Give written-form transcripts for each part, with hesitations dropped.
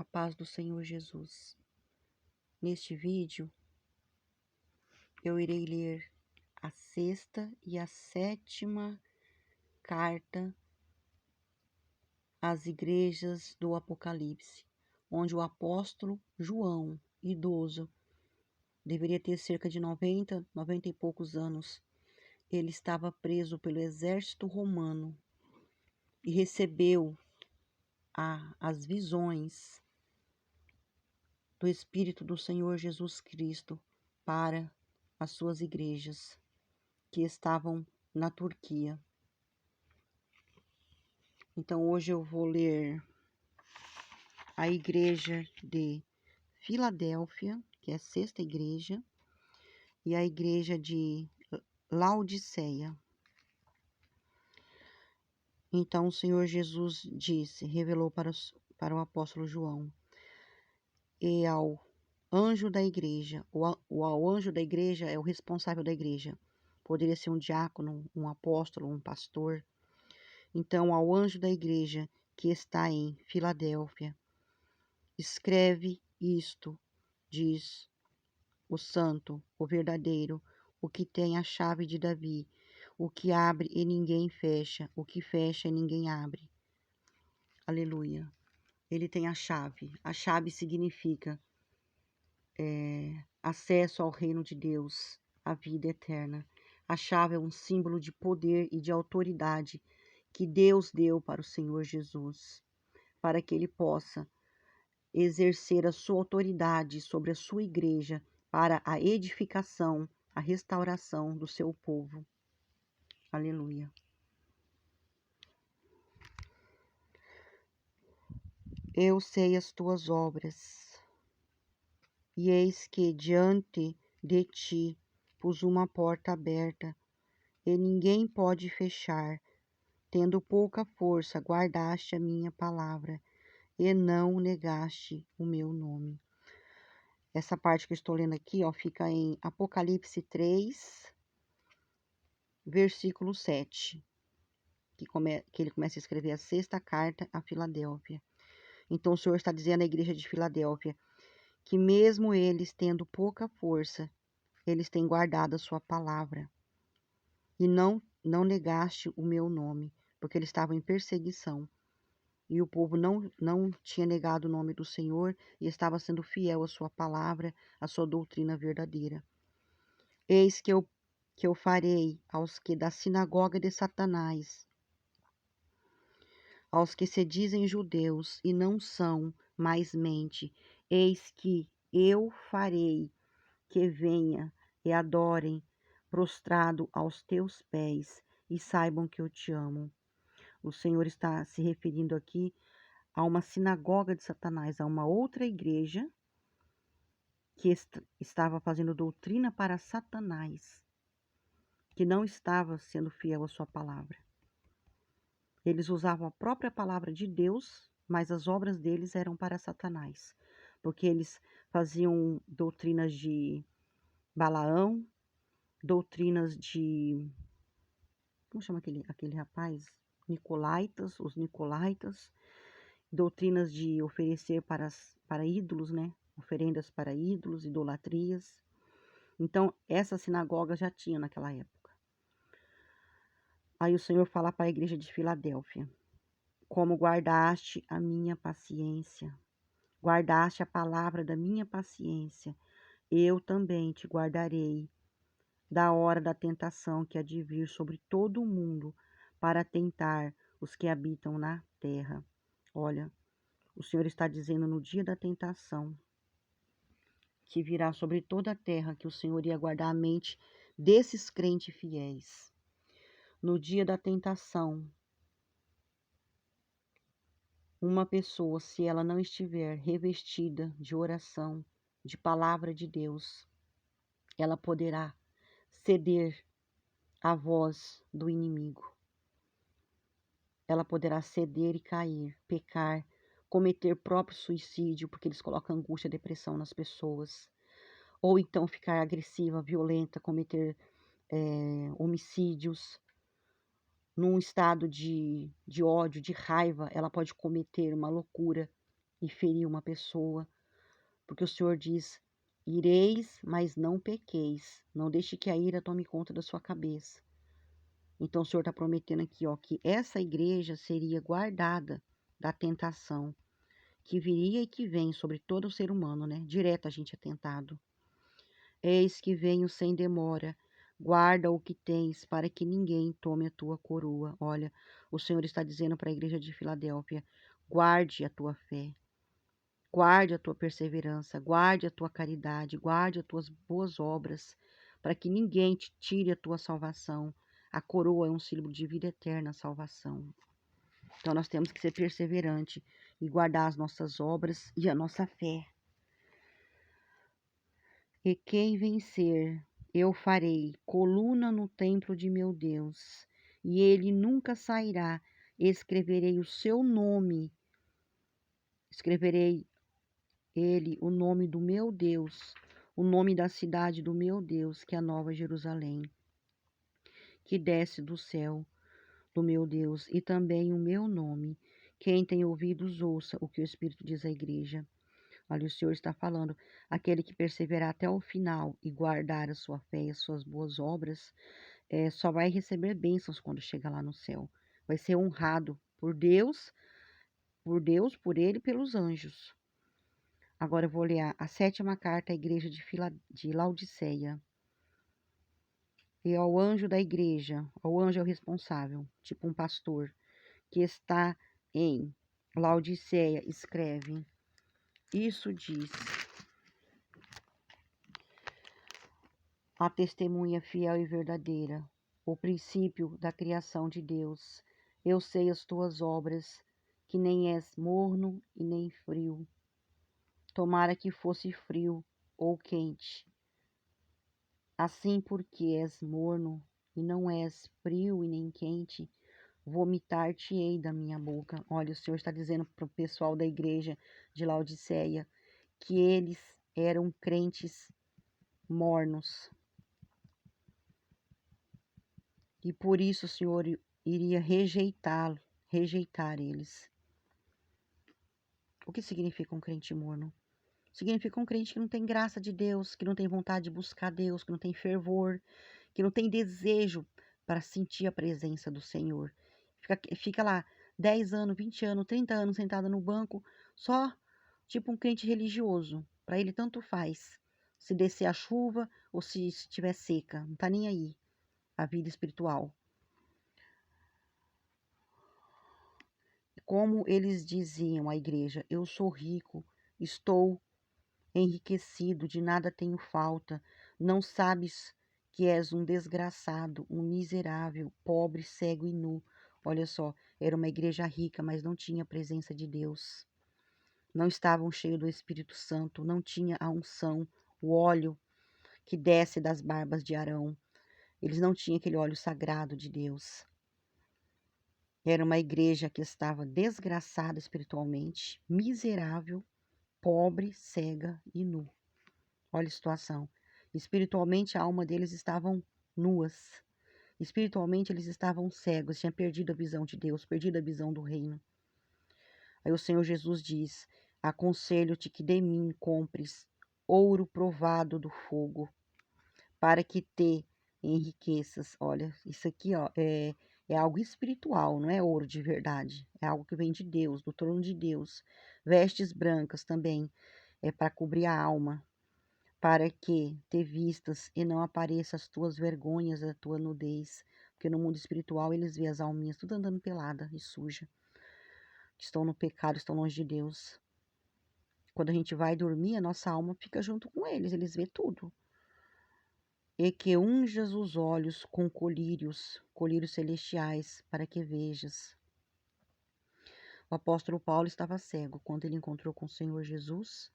A paz do Senhor Jesus. Neste vídeo, eu irei ler a 6ª e a 7ª carta às igrejas do Apocalipse, onde o apóstolo João, idoso, deveria ter cerca de 90 e poucos anos, ele estava preso pelo exército romano e recebeu as visões do Espírito do Senhor Jesus Cristo para as suas igrejas que estavam na Turquia. Então hoje eu vou ler a igreja de Filadélfia, que é a 6ª igreja, e a igreja de Laodiceia. Então o Senhor Jesus revelou para o apóstolo João e ao anjo da igreja. O anjo da igreja é o responsável da igreja. Poderia ser um diácono, um apóstolo, um pastor. Então, ao anjo da igreja que está em Filadélfia, escreve isto, diz o santo, o verdadeiro, o que tem a chave de Davi, o que abre e ninguém fecha, o que fecha e ninguém abre. Aleluia. Ele tem a chave. A chave significa acesso ao reino de Deus, a vida eterna. A chave é um símbolo de poder e de autoridade que Deus deu para o Senhor Jesus, para que ele possa exercer a sua autoridade sobre a sua igreja para a edificação, a restauração do seu povo. Aleluia. Eu sei as tuas obras, e eis que diante de ti pus uma porta aberta, e ninguém pode fechar. Tendo pouca força, guardaste a minha palavra, e não negaste o meu nome. Essa parte que eu estou lendo aqui, fica em Apocalipse 3, versículo 7, que ele começa a escrever a 6ª carta a Filadélfia. Então o Senhor está dizendo à igreja de Filadélfia que mesmo eles tendo pouca força, eles têm guardado a sua palavra. E não negaste o meu nome, porque eles estavam em perseguição. E o povo não tinha negado o nome do Senhor e estava sendo fiel à sua palavra, à sua doutrina verdadeira. Eis que eu farei aos que da sinagoga de Satanás, aos que se dizem judeus e não são, mas mente, eis que eu farei que venha e adorem prostrado aos teus pés e saibam que eu te amo. O Senhor está se referindo aqui a uma sinagoga de Satanás, a uma outra igreja que estava fazendo doutrina para Satanás, que não estava sendo fiel à sua palavra. Eles usavam a própria palavra de Deus, mas as obras deles eram para Satanás, porque eles faziam doutrinas de Balaão, doutrinas de... Como chama aquele rapaz? Os Nicolaitas, doutrinas de oferecer para ídolos, né? Oferendas para ídolos, idolatrias. Então, essa sinagoga já tinha naquela época. Aí o Senhor fala para a igreja de Filadélfia: como guardaste a minha paciência, guardaste a palavra da minha paciência, eu também te guardarei da hora da tentação que há de vir sobre todo o mundo para tentar os que habitam na terra. Olha, o Senhor está dizendo no dia da tentação que virá sobre toda a terra, que o Senhor ia guardar a mente desses crentes fiéis. No dia da tentação, uma pessoa, se ela não estiver revestida de oração, de palavra de Deus, ela poderá ceder à voz do inimigo. Ela poderá ceder e cair, pecar, cometer próprio suicídio, porque eles colocam angústia e depressão nas pessoas. Ou então ficar agressiva, violenta, cometer homicídios. Num estado de ódio, de raiva, ela pode cometer uma loucura e ferir uma pessoa, porque o Senhor diz: ireis, mas não pequeis. Não deixe que a ira tome conta da sua cabeça. Então o Senhor está prometendo aqui, ó, que essa igreja seria guardada da tentação que viria e que vem sobre todo o ser humano, né? Direto a gente é tentado. Eis que venho sem demora. Guarda o que tens, para que ninguém tome a tua coroa. Olha, o Senhor está dizendo para a igreja de Filadélfia: guarde a tua fé, guarde a tua perseverança, guarde a tua caridade, guarde as tuas boas obras, para que ninguém te tire a tua salvação. A coroa é um símbolo de vida eterna, salvação. Então nós temos que ser perseverante e guardar as nossas obras e a nossa fé. E quem vencer, eu farei coluna no templo de meu Deus, e ele nunca sairá. Escreverei o seu nome, escreverei ele o nome do meu Deus, o nome da cidade do meu Deus, que é a Nova Jerusalém, que desce do céu do meu Deus, e também o meu nome. Quem tem ouvidos, ouça o que o Espírito diz à igreja. Olha, o Senhor está falando, aquele que perseverar até o final e guardar a sua fé e as suas boas obras, só vai receber bênçãos quando chegar lá no céu. Vai ser honrado por ele e pelos anjos. Agora eu vou ler a sétima carta à igreja de Laodiceia. E ao anjo da igreja, ao anjo é o responsável, tipo um pastor, que está em Laodiceia, escreve: isso diz a testemunha fiel e verdadeira, o princípio da criação de Deus. Eu sei as tuas obras, que nem és morno e nem frio. Tomara que fosse frio ou quente. Assim, porque és morno e não és frio e nem quente, vomitar-te-ei da minha boca. Olha, o Senhor está dizendo para o pessoal da igreja de Laodiceia que eles eram crentes mornos. E por isso o Senhor iria rejeitar eles. O que significa um crente morno? Significa um crente que não tem graça de Deus, que não tem vontade de buscar Deus, que não tem fervor, que não tem desejo para sentir a presença do Senhor. Fica lá 10 anos, 20 anos, 30 anos sentada no banco, só tipo um crente religioso. Para ele tanto faz se descer a chuva ou se estiver seca, não está nem aí a vida espiritual. Como eles diziam à igreja: eu sou rico, estou enriquecido, de nada tenho falta. Não sabes que és um desgraçado, um miserável, pobre, cego e nu. Olha só, era uma igreja rica, mas não tinha a presença de Deus. Não estavam cheios do Espírito Santo, não tinha a unção, o óleo que desce das barbas de Arão. Eles não tinham aquele óleo sagrado de Deus. Era uma igreja que estava desgraçada espiritualmente, miserável, pobre, cega e nu. Olha a situação. Espiritualmente, a alma deles estavam nuas. Espiritualmente, eles estavam cegos, tinham perdido a visão de Deus, perdido a visão do reino. Aí o Senhor Jesus diz: aconselho-te que de mim compres ouro provado do fogo, para que te enriqueças. Olha, isso aqui, ó, é algo espiritual, não é ouro de verdade. É algo que vem de Deus, do trono de Deus. Vestes brancas também, é para cobrir a alma, para que te vistas e não apareçam as tuas vergonhas, a tua nudez. Porque no mundo espiritual eles veem as alminhas tudo andando pelada e suja, que estão no pecado, estão longe de Deus. Quando a gente vai dormir, a nossa alma fica junto com eles vê tudo. E que unjas os olhos com colírios celestiais, para que vejas. O apóstolo Paulo estava cego quando ele encontrou com o Senhor Jesus.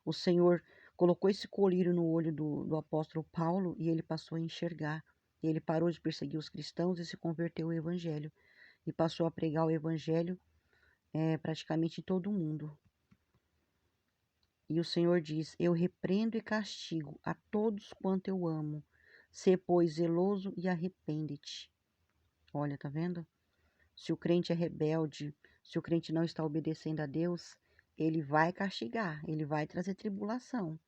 O Senhor colocou esse colírio no olho do apóstolo Paulo e ele passou a enxergar. E ele parou de perseguir os cristãos e se converteu ao evangelho. E passou a pregar o evangelho praticamente em todo o mundo. E o Senhor diz: eu repreendo e castigo a todos quanto eu amo. Sê, pois, zeloso e arrepende-te. Olha, tá vendo? Se o crente é rebelde, se o crente não está obedecendo a Deus, ele vai castigar, ele vai trazer tribulação.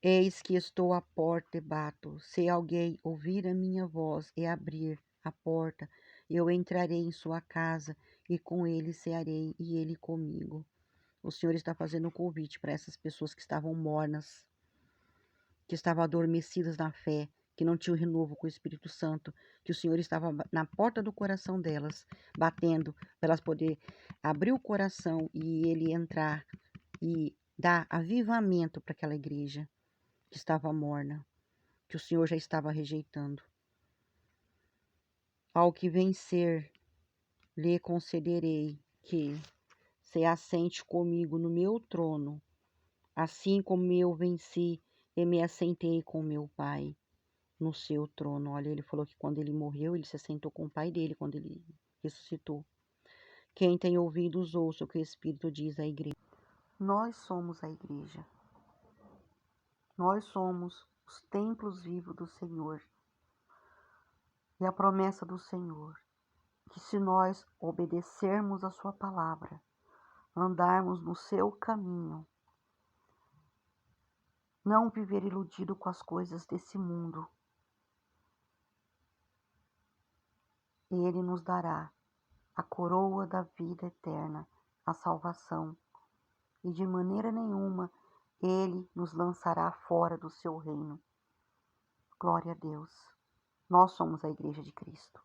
Eis que estou à porta e bato. Se alguém ouvir a minha voz e abrir a porta, eu entrarei em sua casa e com ele cearei e ele comigo. O Senhor está fazendo um convite para essas pessoas que estavam mornas, que estavam adormecidas na fé, que não tinham renovo com o Espírito Santo, que o Senhor estava na porta do coração delas, batendo, para elas poderem abrir o coração e ele entrar e dar avivamento para aquela igreja que estava morna, que o Senhor já estava rejeitando. Ao que vencer, lhe concederei que se assente comigo no meu trono, assim como eu venci e me assentei com meu Pai no seu trono. Olha, ele falou que quando ele morreu, ele se assentou com o Pai dele, quando ele ressuscitou. Quem tem ouvidos, ouça o que o Espírito diz à igreja. Nós somos a igreja. Nós somos os templos vivos do Senhor. E a promessa do Senhor, que se nós obedecermos a sua palavra, andarmos no seu caminho, não viver iludido com as coisas desse mundo, ele nos dará a coroa da vida eterna, a salvação, e de maneira nenhuma ele nos lançará fora do seu reino. Glória a Deus. Nós somos a igreja de Cristo.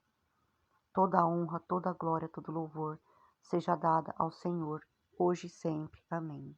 Toda a honra, toda a glória, todo louvor seja dada ao Senhor, hoje e sempre. Amém.